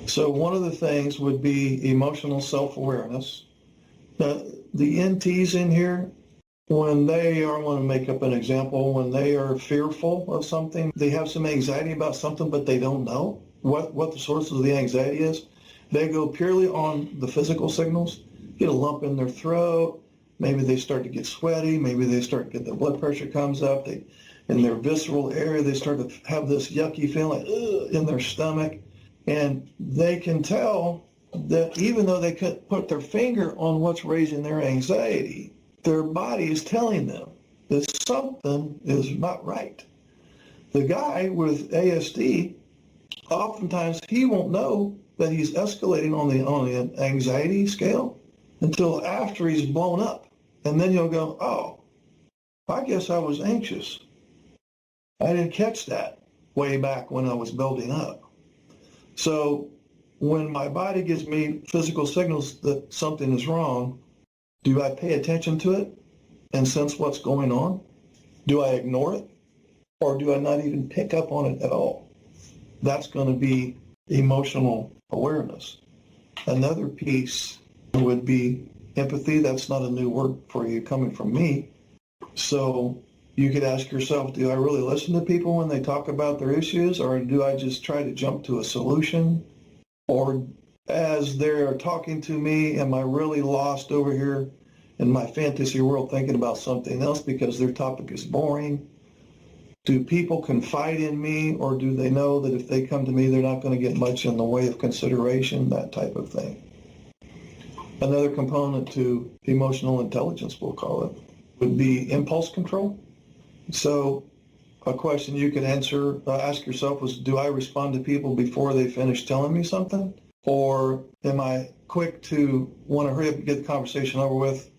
So one of the things would be emotional self-awareness. The NTs in here, when they are, I want to make up an example, when they are fearful of something, they have some anxiety about something, but they don't know what the source of the anxiety is. They go purely on the physical signals, get a lump in their throat, maybe they start to get sweaty, maybe they start to get their blood pressure comes up, in their visceral area, they start to have this yucky feeling in their stomach. And they can tell that even though they couldn't put their finger on what's raising their anxiety, their body is telling them that something is not right. The guy with ASD, oftentimes he won't know that he's escalating on the anxiety scale until after he's blown up. And then you'll go, oh, I guess I was anxious. I didn't catch that way back when I was building up. So when my body gives me physical signals that something is wrong, do I pay attention to it and sense what's going on? Do I ignore it? Or do I not even pick up on it at all? That's going to be emotional awareness. Another piece would be empathy. That's not a new word for you coming from me. So you could ask yourself, do I really listen to people when they talk about their issues, or do I just try to jump to a solution? Or as they're talking to me, am I really lost over here in my fantasy world thinking about something else because their topic is boring? Do people confide in me, or do they know that if they come to me, they're not going to get much in the way of consideration, that type of thing? Another component to emotional intelligence, we'll call it, would be impulse control. So a question you could ask yourself was, do I respond to people before they finish telling me something? Or am I quick to want to hurry up and get the conversation over with?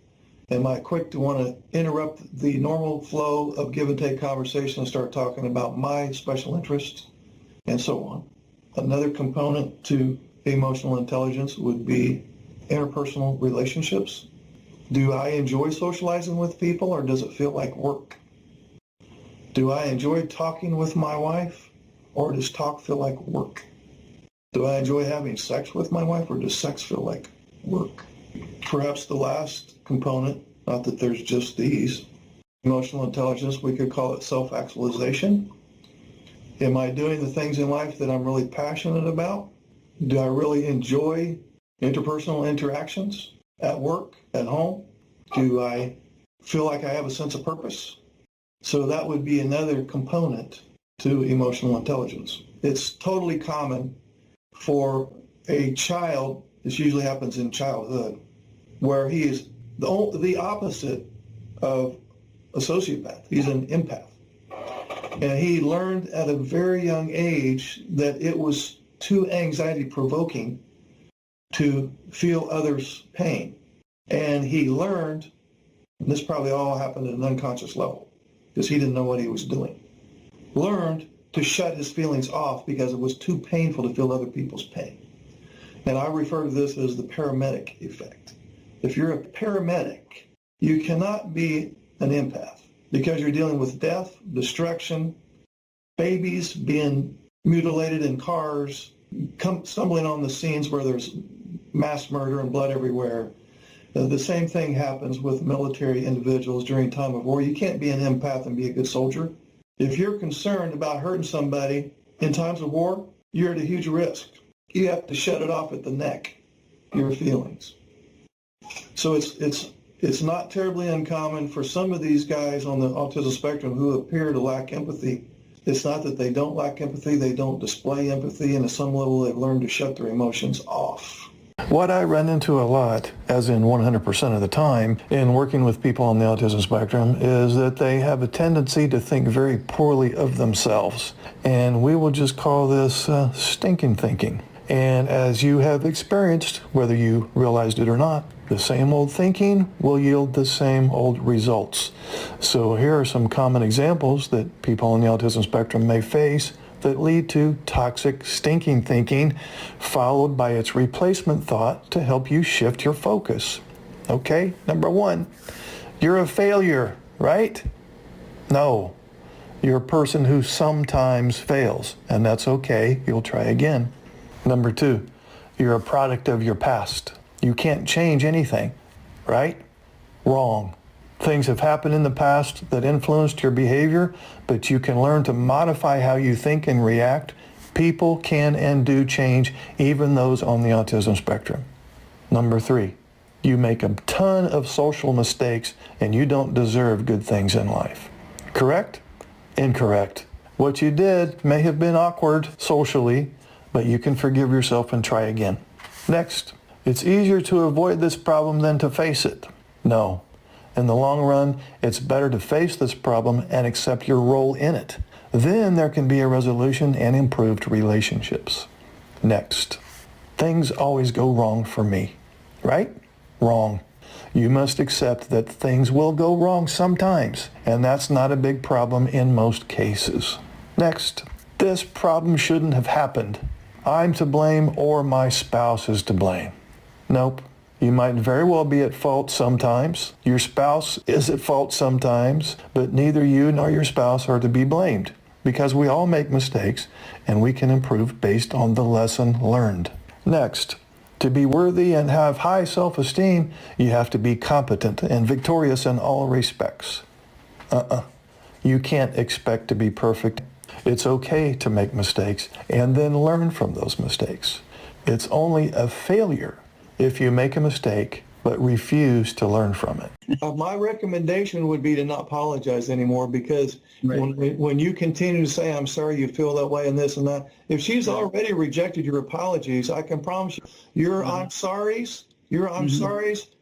Am I quick to want to interrupt the normal flow of give and take conversation and start talking about my special interests and so on? Another component to emotional intelligence would be interpersonal relationships. Do I enjoy socializing with people, or does it feel like work? Do I enjoy talking with my wife, or does talk feel like work? Do I enjoy having sex with my wife, or does sex feel like work? Perhaps the last component, not that there's just these, emotional intelligence, we could call it self-actualization. Am I doing the things in life that I'm really passionate about? Do I really enjoy interpersonal interactions at work, at home? Do I feel like I have a sense of purpose? So that would be another component to emotional intelligence. It's totally common for a child, this usually happens in childhood, where he is the opposite of a sociopath. He's an empath. And he learned at a very young age that it was too anxiety provoking to feel others' pain. And he learned, and this probably all happened at an unconscious level, because he didn't know what he was doing, learned to shut his feelings off because it was too painful to feel other people's pain. And I refer to this as the paramedic effect. If you're a paramedic, you cannot be an empath because you're dealing with death, destruction, babies being mutilated in cars, stumbling on the scenes where there's mass murder and blood everywhere. The same thing happens with military individuals during time of war. You can't be an empath and be a good soldier. If you're concerned about hurting somebody in times of war, you're at a huge risk. You have to shut it off at the neck, your feelings. So it's not terribly uncommon for some of these guys on the autism spectrum who appear to lack empathy. It's not that they don't lack empathy, they don't display empathy, and at some level they've learned to shut their emotions off. What I run into a lot, as in 100% of the time, in working with people on the autism spectrum, is that they have a tendency to think very poorly of themselves. And we will just call this stinking thinking. And as you have experienced, whether you realized it or not, the same old thinking will yield the same old results. So here are some common examples that people on the autism spectrum may face that lead to toxic, stinking thinking, followed by its replacement thought to help you shift your focus. Okay, number one, you're a failure, right? No, you're a person who sometimes fails, and that's okay, you'll try again. Number two, You're a product of your past. You can't change anything, right? Wrong. Things have happened in the past that influenced your behavior, but you can learn to modify how you think and react. People can and do change, even those on the autism spectrum. Number 3, you make a ton of social mistakes and you don't deserve good things in life. Correct? Incorrect. What you did may have been awkward socially, but you can forgive yourself and try again. Next, it's easier to avoid this problem than to face it. No. In the long run, it's better to face this problem and accept your role in it. Then there can be a resolution and improved relationships. Next, things always go wrong for me, right? Wrong. You must accept that things will go wrong sometimes, and that's not a big problem in most cases. Next, this problem shouldn't have happened. I'm to blame or my spouse is to blame. Nope. You might very well be at fault sometimes. Your spouse is at fault sometimes, but neither you nor your spouse are to be blamed because we all make mistakes and we can improve based on the lesson learned. Next, to be worthy and have high self-esteem, you have to be competent and victorious in all respects. You can't expect to be perfect. It's okay to make mistakes and then learn from those mistakes. It's only a failure if you make a mistake but refuse to learn from it. My recommendation would be to not apologize anymore because when you continue to say, I'm sorry you feel that way and this and that, if she's already rejected your apologies, I can promise you, your I'm sorries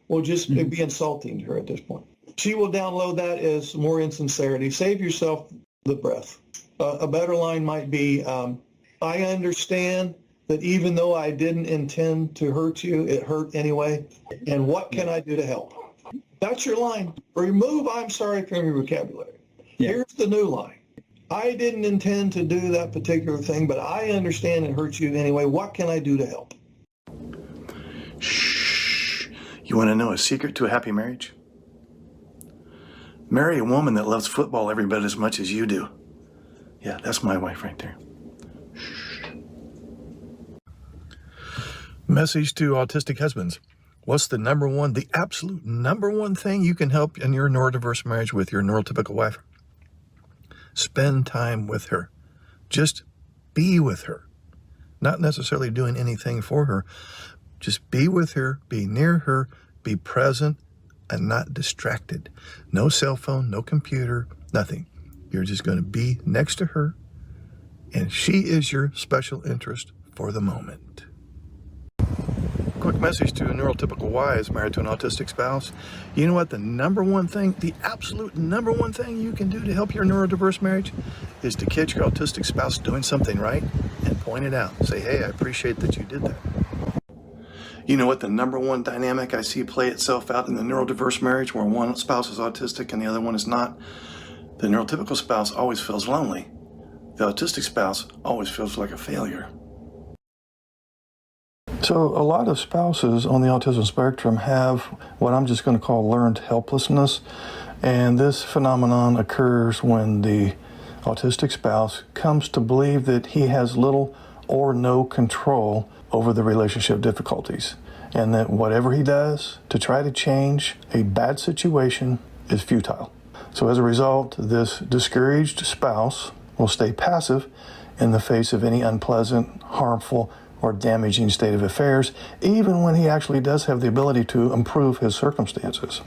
will just be insulting to her at this point. She will download that as more insincerity. Save yourself the breath. A better line might be, I understand that even though I didn't intend to hurt you, it hurt anyway. And what can I do to help? That's your line. Remove I'm sorry from your vocabulary. Yeah. Here's the new line. I didn't intend to do that particular thing, but I understand it hurts you anyway. What can I do to help? Shh. You want to know a secret to a happy marriage? Marry a woman that loves football every bit as much as you do. Yeah, that's my wife right there. Message to autistic husbands. What's the absolute number one thing you can help in your neurodiverse marriage with your neurotypical wife? Spend time with her. Just be with her. Not necessarily doing anything for her. Just be with her, be near her, be present, and not distracted. No cell phone, no computer, nothing. You're just going to be next to her, and she is your special interest for the moment. Quick message to a neurotypical wife married to an autistic spouse. You know what the absolute number one thing you can do to help your neurodiverse marriage is to catch your autistic spouse doing something right and point it out. Say, hey, I appreciate that you did that. You know what the number one dynamic I see play itself out in the neurodiverse marriage where one spouse is autistic and the other one is not? The neurotypical spouse always feels lonely. The autistic spouse always feels like a failure. So a lot of spouses on the autism spectrum have what I'm just going to call learned helplessness. And this phenomenon occurs when the autistic spouse comes to believe that he has little or no control over the relationship difficulties, and that whatever he does to try to change a bad situation is futile. So as a result, this discouraged spouse will stay passive in the face of any unpleasant, harmful, or damaging state of affairs, even when he actually does have the ability to improve his circumstances.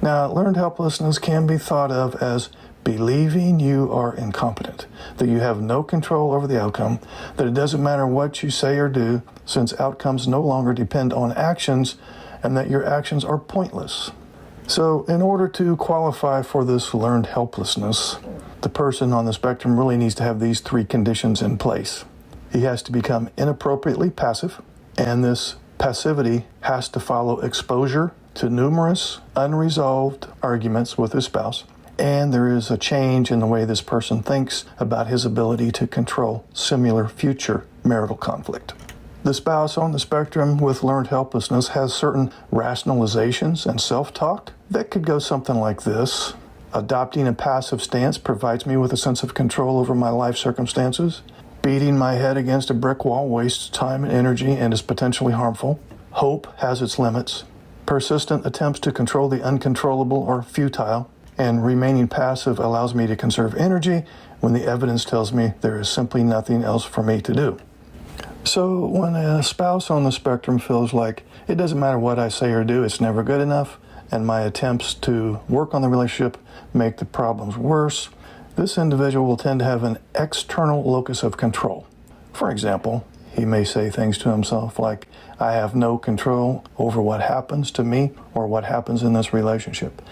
Now, learned helplessness can be thought of as believing you are incompetent, that you have no control over the outcome, that it doesn't matter what you say or do, since outcomes no longer depend on actions, and that your actions are pointless. So, in order to qualify for this learned helplessness, the person on the spectrum really needs to have these 3 conditions in place. He has to become inappropriately passive, and this passivity has to follow exposure to numerous unresolved arguments with his spouse, and there is a change in the way this person thinks about his ability to control similar future marital conflict. The spouse on the spectrum with learned helplessness has certain rationalizations and self-talk that could go something like this. Adopting a passive stance provides me with a sense of control over my life circumstances. Beating my head against a brick wall wastes time and energy and is potentially harmful. Hope has its limits. Persistent attempts to control the uncontrollable are futile, and remaining passive allows me to conserve energy when the evidence tells me there is simply nothing else for me to do. So when a spouse on the spectrum feels like it doesn't matter what I say or do, it's never good enough, and my attempts to work on the relationship make the problems worse, this individual will tend to have an external locus of control. For example, he may say things to himself like, I have no control over what happens to me or what happens in this relationship.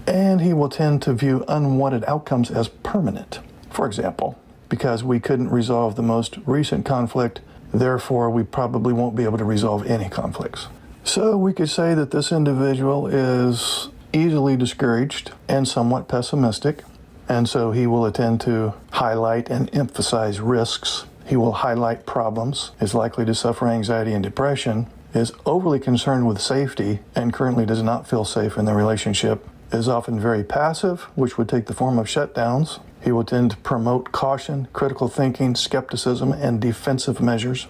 And he will tend to view unwanted outcomes as permanent. For example, because we couldn't resolve the most recent conflict, therefore we probably won't be able to resolve any conflicts. So we could say that this individual is easily discouraged and somewhat pessimistic, and so he will tend to highlight and emphasize risks. He will highlight problems, is likely to suffer anxiety and depression, is overly concerned with safety and currently does not feel safe in the relationship, is often very passive, which would take the form of shutdowns. He will tend to promote caution, critical thinking, skepticism, and defensive measures.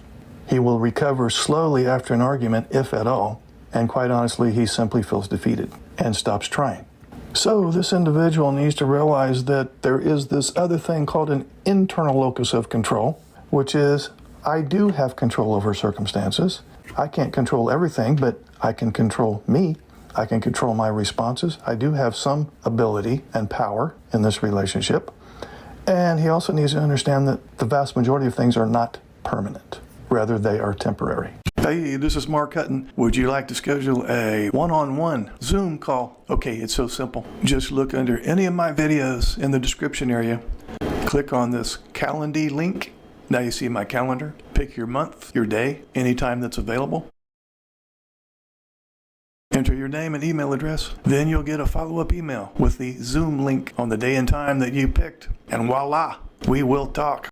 He will recover slowly after an argument, if at all, and quite honestly, he simply feels defeated and stops trying. So this individual needs to realize that there is this other thing called an internal locus of control, which is I do have control over circumstances. I can't control everything, but I can control me. I can control my responses. I do have some ability and power in this relationship. And he also needs to understand that the vast majority of things are not permanent. Rather, they are temporary. Hey, this is Mark Hutten. Would you like to schedule a one-on-one Zoom call? Okay, it's so simple. Just look under any of my videos in the description area. Click on this Calendar link. Now you see my calendar. Pick your month, your day, anytime that's available. Enter your name and email address. Then you'll get a follow-up email with the Zoom link on the day and time that you picked. And voila, we will talk.